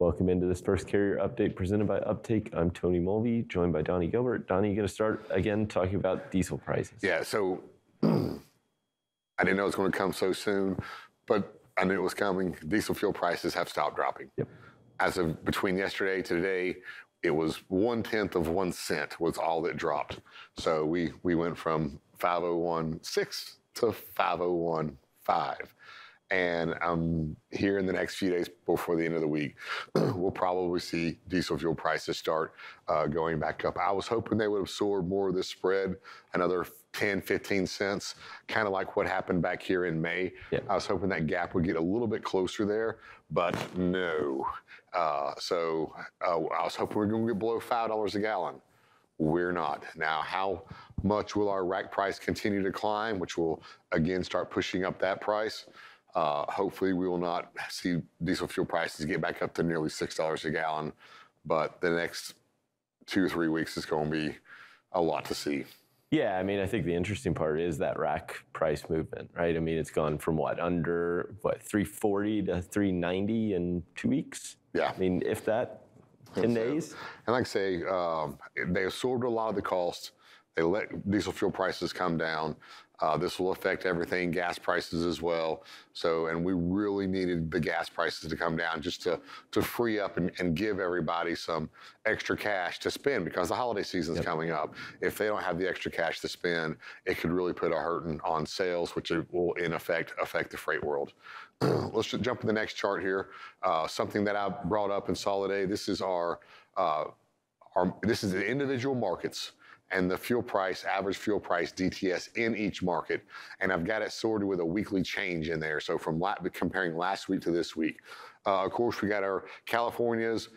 Welcome into this first carrier update presented by Uptake. I'm Tony Mulvey, joined by Donny Gilbert. Donny, you're going to start again talking about diesel prices. Yeah, so I didn't know it was going to come so soon, but I knew it was coming. Diesel fuel prices have stopped dropping. Yep. As of between yesterday to today, it was 1/10 of 1 cent was all that dropped. So we went from 501.6 to 501.5. And here in the next few days before the end of the week, we'll probably see diesel fuel prices start going back up. I was hoping they would absorb more of this spread, another 10, 15 cents, kind of like what happened back here in May. Yeah. I was hoping that gap would get a little bit closer there, but no. I was hoping we were going to get below $5 a gallon. We're not. Now, how much will our rack price continue to climb, which will, again, start pushing up that price? Hopefully, we will not see diesel fuel prices get back up to nearly $6 a gallon, but the next 2 or 3 weeks is going to be a lot to see. Yeah, I mean, I think the interesting part is that rack price movement, right? I mean, it's gone from under $340 to $390 in 2 weeks? Yeah. I mean, if that, 10 days? And like I say, they absorbed a lot of the cost. They let diesel fuel prices come down. This will affect everything, gas prices as well. So, and we really needed the gas prices to come down just to free up and give everybody some extra cash to spend, because the holiday season's coming up. If they don't have the extra cash to spend, it could really put a hurting on sales, which will in effect affect the freight world. Let's just jump to the next chart here. Something that I brought up and saw today. This is this is the individual markets and the fuel price, average fuel price DTS in each market. And I've got it sorted with a weekly change in there. So from comparing last week to this week. Of course, we got our California's,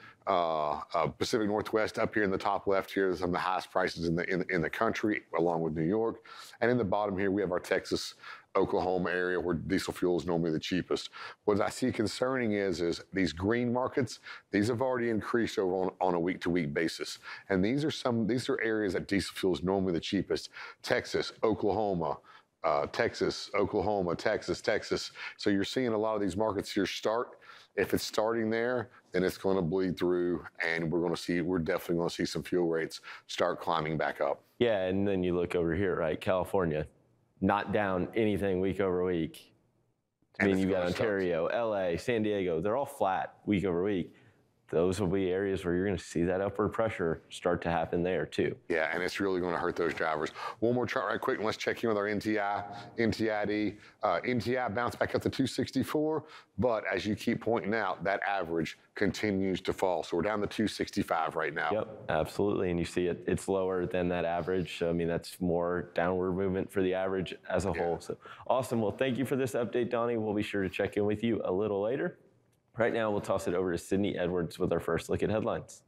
Pacific Northwest up here in the top left here, some of the highest prices in the country, along with New York. And in the bottom here, we have our Texas, Oklahoma area where diesel fuel is normally the cheapest. What I see concerning is these green markets, these have already increased over on a week-to-week basis. And these are areas that diesel fuel is normally the cheapest. Texas, Oklahoma, Texas, Oklahoma, Texas, Texas. So you're seeing a lot of these markets here start. If it's starting there, then it's going to bleed through, and we're definitely going to see some fuel rates start climbing back up. Yeah, and then you look over here, right? California, not down anything week over week. I mean, you've got Ontario, LA, San Diego, they're all flat week over week. Those will be areas where you're going to see that upward pressure start to happen there too. Yeah, and it's really going to hurt those drivers. One more chart right quick, and let's check in with our NTI, NTID. NTI bounced back up to 264, but as you keep pointing out, that average continues to fall. So we're down to 265 right now. Yep, absolutely, and you see it's lower than that average. I mean, that's more downward movement for the average as a whole. So awesome. Well, thank you for this update, Donny. We'll be sure to check in with you a little later. Right now, we'll toss it over to Sydney Edwards with our first look at headlines.